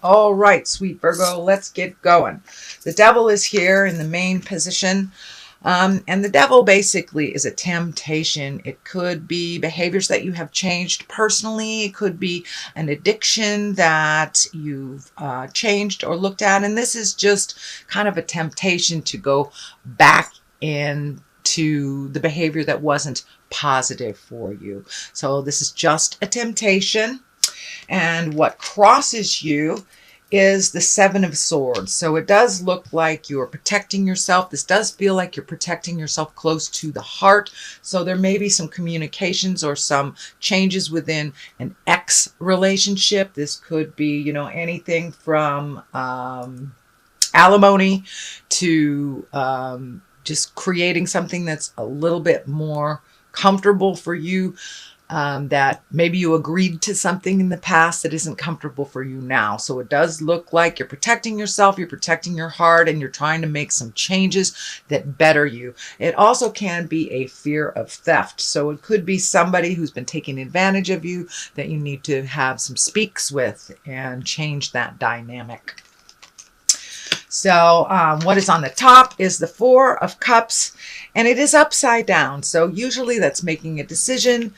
All right, sweet Virgo, let's get going. The devil is here in the main position. And the devil basically is a temptation. It could be behaviors that you have changed personally. It could be an addiction that you've changed or looked at. And this is just kind of a temptation to go back into the behavior that wasn't positive for you. So this is just a temptation. And what crosses you is the Seven of Swords. So it does look like you're protecting yourself. This does feel like you're protecting yourself close to the heart. So there may be some communications or some changes within an ex relationship. This could be, anything from alimony to just creating something that's a little bit more comfortable for you. That maybe you agreed to something in the past that isn't comfortable for you now. So it does look like you're protecting yourself, you're protecting your heart, and you're trying to make some changes that better you. It also can be a fear of theft. So it could be somebody who's been taking advantage of you that you need to have some speaks with and change that dynamic. So what is on the top is the Four of Cups, and it is upside down. So usually that's making a decision,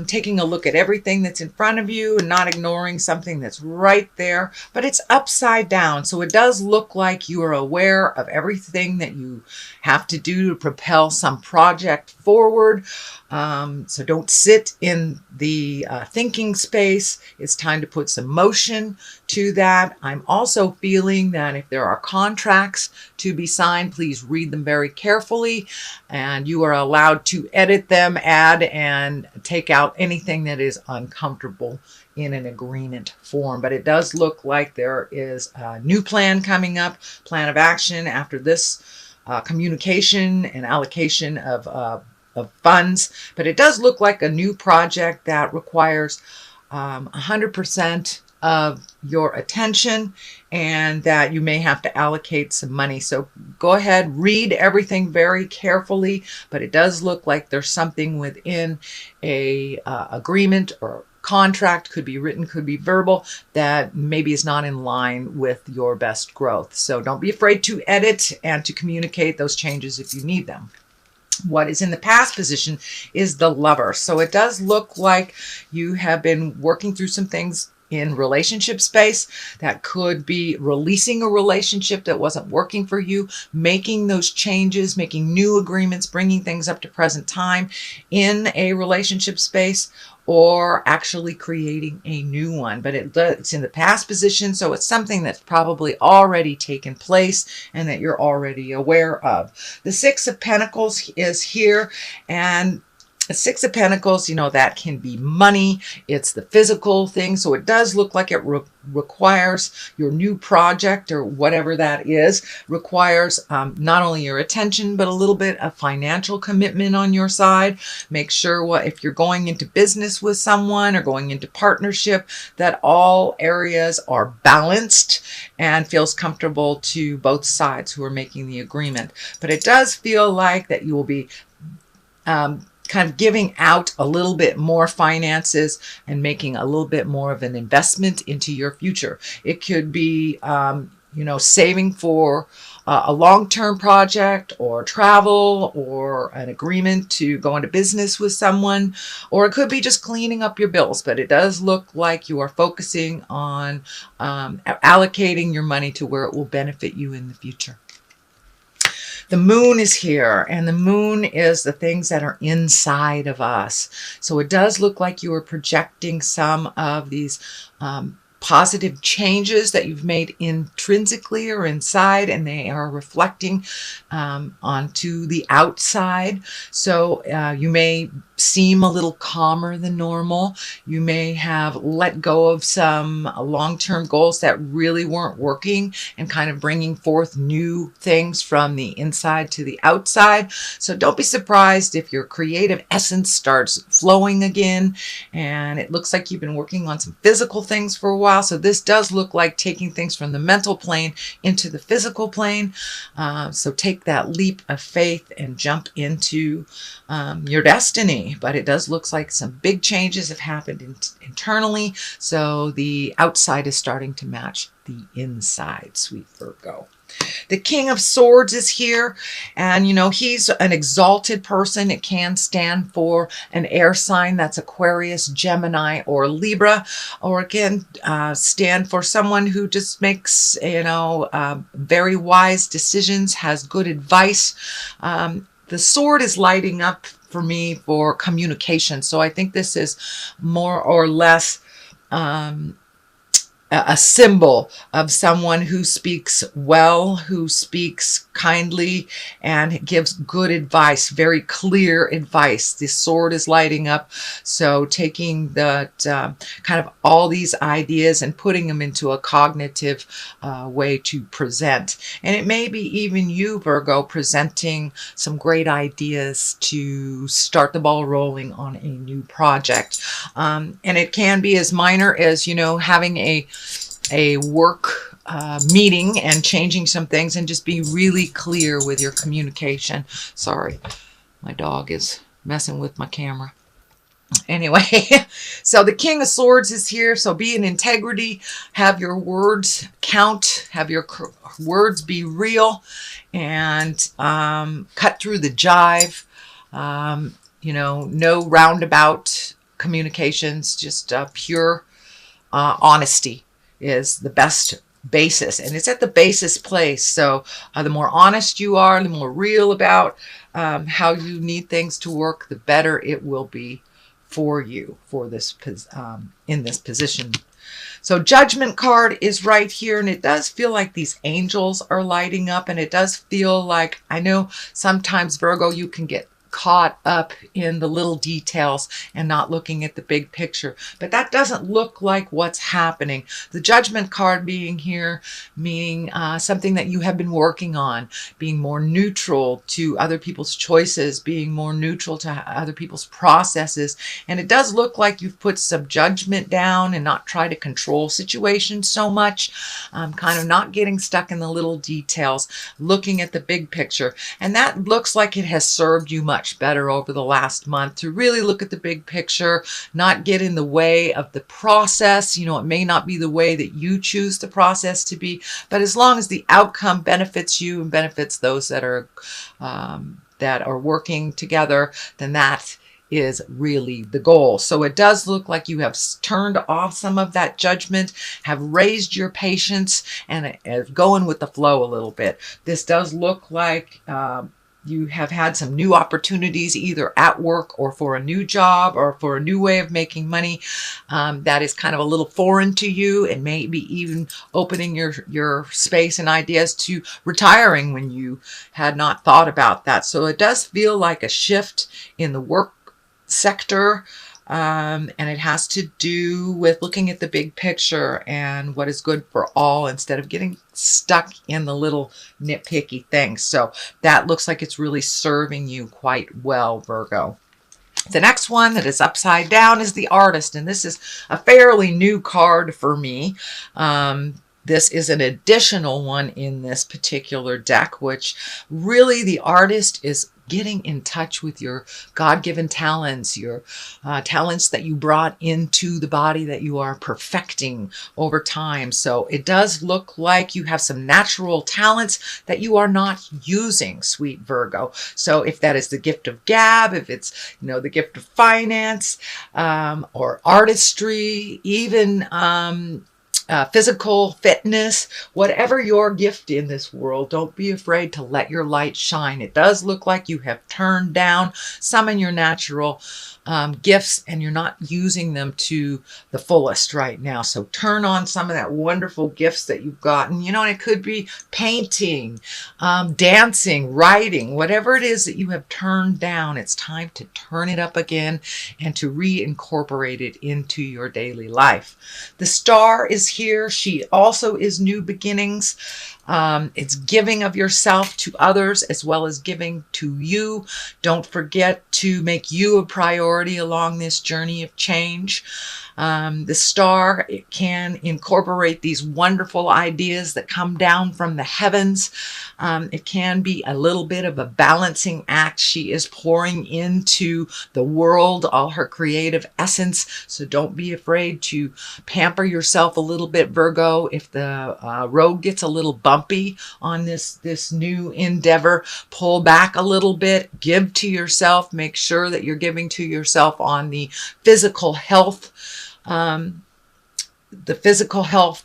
taking a look at everything that's in front of you and not ignoring something that's right there, but it's upside down. So it does look like you are aware of everything that you have to do to propel some project forward. So don't sit in the thinking space. It's time to put some motion to that. I'm also feeling that if there are contracts to be signed, please read them very carefully, and you are allowed to edit them, add, and take out anything that is uncomfortable in an agreement form. But it does look like there is a new plan coming up, plan of action after this communication and allocation of funds. But it does look like a new project that requires 100% of your attention, and that you may have to allocate some money. So go ahead, read everything very carefully, but it does look like there's something within a agreement or contract, could be written, could be verbal, that maybe is not in line with your best growth. So don't be afraid to edit and to communicate those changes if you need them. What is in the past position is the Lover. So it does look like you have been working through some things in relationship space. That could be releasing a relationship that wasn't working for you, making those changes, making new agreements, bringing things up to present time in a relationship space, or actually creating a new one. But it's in the past position, so it's something that's probably already taken place and that you're already aware of. The Six of Pentacles is here, and the Six of Pentacles, that can be money. It's the physical thing. So it does look like it requires your new project, or whatever that is, requires not only your attention, but a little bit of financial commitment on your side. Make sure if you're going into business with someone or going into partnership, that all areas are balanced and feels comfortable to both sides who are making the agreement. But it does feel like that you will be kind of giving out a little bit more finances and making a little bit more of an investment into your future. It could be, saving for a long-term project, or travel, or an agreement to go into business with someone, or it could be just cleaning up your bills. But it does look like you are focusing on allocating your money to where it will benefit you in the future. The Moon is here, and the Moon is the things that are inside of us. So it does look like you are projecting some of these positive changes that you've made intrinsically or inside, and they are reflecting onto the outside. So you may seem a little calmer than normal. You may have let go of some long-term goals that really weren't working, and kind of bringing forth new things from the inside to the outside. So don't be surprised if your creative essence starts flowing again. And it looks like you've been working on some physical things for a while. So this does look like taking things from the mental plane into the physical plane. So take that leap of faith and jump into your destiny. me, but it does look like some big changes have happened internally. So the outside is starting to match the inside, sweet Virgo. The King of Swords is here, and he's an exalted person. It can stand for an air sign, that's Aquarius, Gemini, or Libra, or it can stand for someone who just makes very wise decisions, has good advice. The sword is lighting up for me for communication, so I think this is more or less a symbol of someone who speaks well, who speaks kindly, and gives good advice, very clear advice. The sword is lighting up, so taking that kind of all these ideas and putting them into a cognitive way to present. And it may be even you, Virgo, presenting some great ideas to start the ball rolling on a new project. And it can be as minor as, having a work meeting and changing some things, and just be really clear with your communication. Sorry, my dog is messing with my camera. Anyway, so the King of Swords is here. So be in integrity, have your words count, have your words be real, and cut through the jive. No roundabout communications, just pure honesty is the best basis, and it's at the basis place. So the more honest you are, the more real about how you need things to work, the better it will be for you for this in this position. So Judgment card is right here, and it does feel like these angels are lighting up, and it does feel like, I know sometimes, Virgo, you can get caught up in the little details and not looking at the big picture, but that doesn't look like what's happening. The Judgment card being here, meaning something that you have been working on, being more neutral to other people's choices, being more neutral to other people's processes. And it does look like you've put some judgment down and not try to control situations so much, kind of not getting stuck in the little details, looking at the big picture. And that looks like it has served you much better over the last month, to really look at the big picture, not get in the way of the process. It may not be the way that you choose the process to be, but as long as the outcome benefits you and benefits those that are working together, then that is really the goal. So it does look like you have turned off some of that judgment, have raised your patience, and going with the flow a little bit. This does look like you have had some new opportunities, either at work or for a new job or for a new way of making money that is kind of a little foreign to you, and maybe even opening your space and ideas to retiring when you had not thought about that. So it does feel like a shift in the work sector. And it has to do with looking at the big picture and what is good for all, instead of getting stuck in the little nitpicky things. So that looks like it's really serving you quite well, Virgo. The next one that is upside down is the Artist, and this is a fairly new card for me. This is an additional one in this particular deck, which really the Artist is getting in touch with your God-given talents, your talents that you brought into the body that you are perfecting over time. So it does look like you have some natural talents that you are not using, sweet Virgo. So if that is the gift of gab, if it's, the gift of finance, or artistry, even physical fitness, whatever your gift in this world, don't be afraid to let your light shine. It does look like you have turned down some of your natural gifts, and you're not using them to the fullest right now. So turn on some of that wonderful gifts that you've gotten. And it could be painting, dancing, writing, whatever it is that you have turned down. It's time to turn it up again and to reincorporate it into your daily life. The Star is here. She also is new beginnings. It's giving of yourself to others as well as giving to you. Don't forget to make you a priority along this journey of change. The star, it can incorporate these wonderful ideas that come down from the heavens. It can be a little bit of a balancing act. She is pouring into the world all her creative essence. So don't be afraid to pamper yourself a little bit, Virgo. If the road gets a little bumpy on this new endeavor, pull back a little bit, give to yourself, make sure that you're giving to yourself on the physical health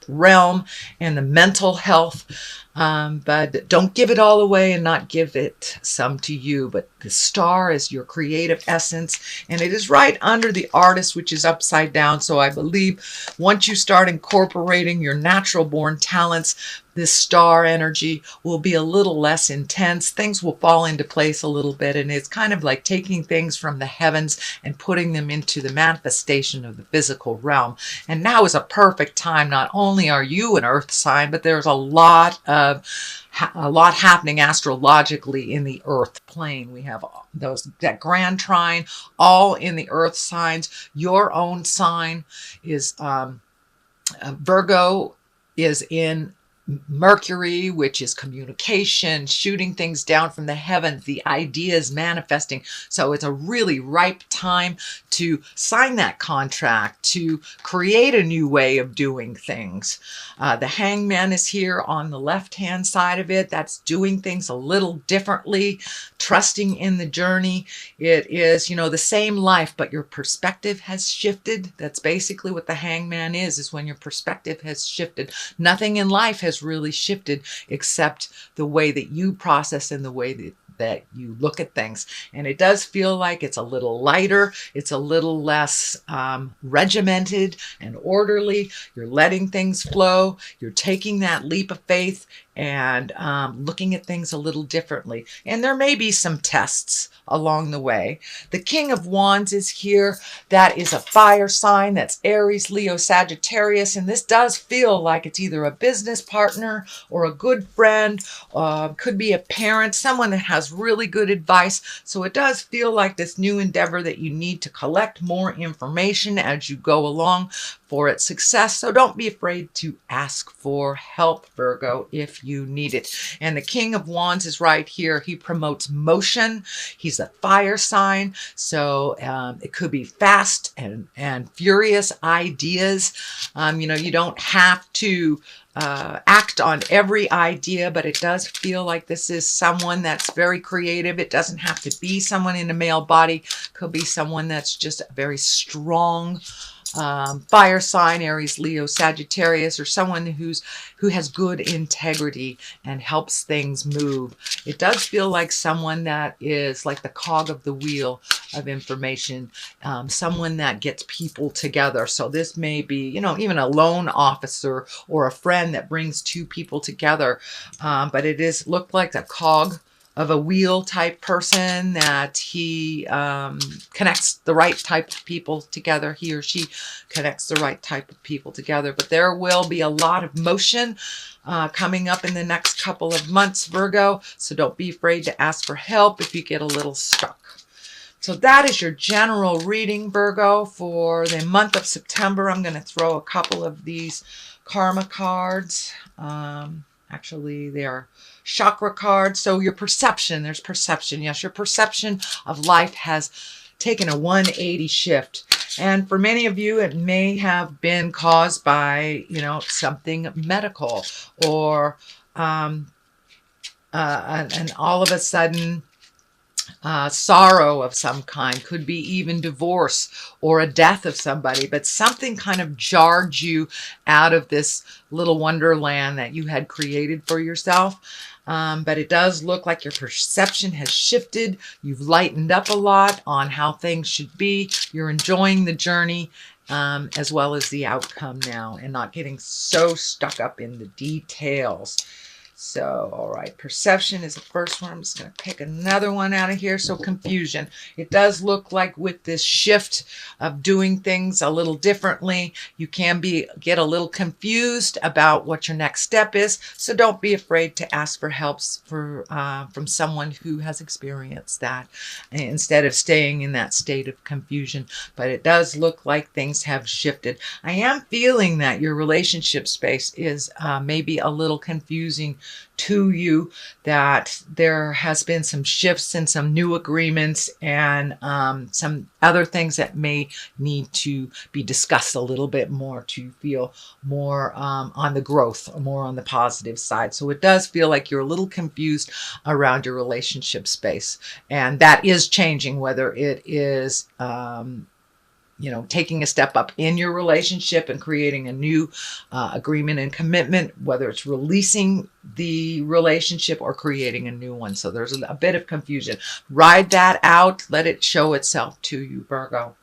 realm and the mental health. But don't give it all away and not give it some to you. But the star is your creative essence, and it is right under the artist, which is upside down. So I believe once you start incorporating your natural born talents, this star energy will be a little less intense. Things will fall into place a little bit, and it's kind of like taking things from the heavens and putting them into the manifestation of the physical realm. And now is a perfect time. Not only are you an earth sign, but there's a lot happening astrologically in the earth plane. We have that grand trine all in the earth signs. Your own sign is Virgo is in Mercury, which is communication, shooting things down from the heavens, the ideas manifesting. So it's a really ripe time to sign that contract, to create a new way of doing things. The Hangman is here on the left-hand side of it. That's doing things a little differently, trusting in the journey. It is, the same life, but your perspective has shifted. That's basically what the Hangman is when your perspective has shifted. Nothing in life has really shifted except the way that you process and the way that you look at things. And it does feel like it's a little lighter. It's a little less regimented and orderly. You're letting things flow. You're taking that leap of faith and looking at things a little differently. And there may be some tests along the way. The King of Wands is here. That is a fire sign. That's Aries, Leo, Sagittarius. And this does feel like it's either a business partner or a good friend, could be a parent, someone that has really good advice. So it does feel like this new endeavor that you need to collect more information as you go along for its success. So don't be afraid to ask for help, Virgo, if you need it. And the King of Wands is right here. He promotes motion. He's a fire sign. So it could be fast and furious ideas. You don't have to act on every idea, but it does feel like this is someone that's very creative. It doesn't have to be someone in a male body. Could be someone that's just very strong. Fire sign, Aries, Leo, Sagittarius, or someone who has good integrity and helps things move. It does feel like someone that is like the cog of the wheel of information, someone that gets people together. So this may be, even a loan officer or a friend that brings two people together. But it is looked like a cog of a wheel type person, that he connects the right type of people together. He or she connects the right type of people together. But there will be a lot of motion coming up in the next couple of months, Virgo. So don't be afraid to ask for help if you get a little stuck. So that is your general reading, Virgo, for the month of September. I'm going to throw a couple of these karma cards. Actually, they are chakra cards. So your perception, there's perception. Yes, your perception of life has taken a 180 shift. And for many of you, it may have been caused by, something medical, or and all of a sudden sorrow of some kind. Could be even divorce or a death of somebody, but something kind of jarred you out of this little wonderland that you had created for yourself. But it does look like your perception has shifted. You've lightened up a lot on how things should be. You're enjoying the journey as well as the outcome now, and not getting so stuck up in the details. So, all right, perception is the first one. I'm just going to pick another one out of here. So, confusion. It does look like with this shift of doing things a little differently, you can get a little confused about what your next step is. So, don't be afraid to ask for help from someone who has experienced that instead of staying in that state of confusion. But it does look like things have shifted. I am feeling that your relationship space is maybe a little confusing to you, that there has been some shifts and some new agreements and some other things that may need to be discussed a little bit more to feel more on the growth, more on the positive side. So it does feel like you're a little confused around your relationship space, and that is changing, whether it is taking a step up in your relationship and creating a new agreement and commitment, whether it's releasing the relationship or creating a new one. So there's a bit of confusion. Ride that out. Let it show itself to you, Virgo.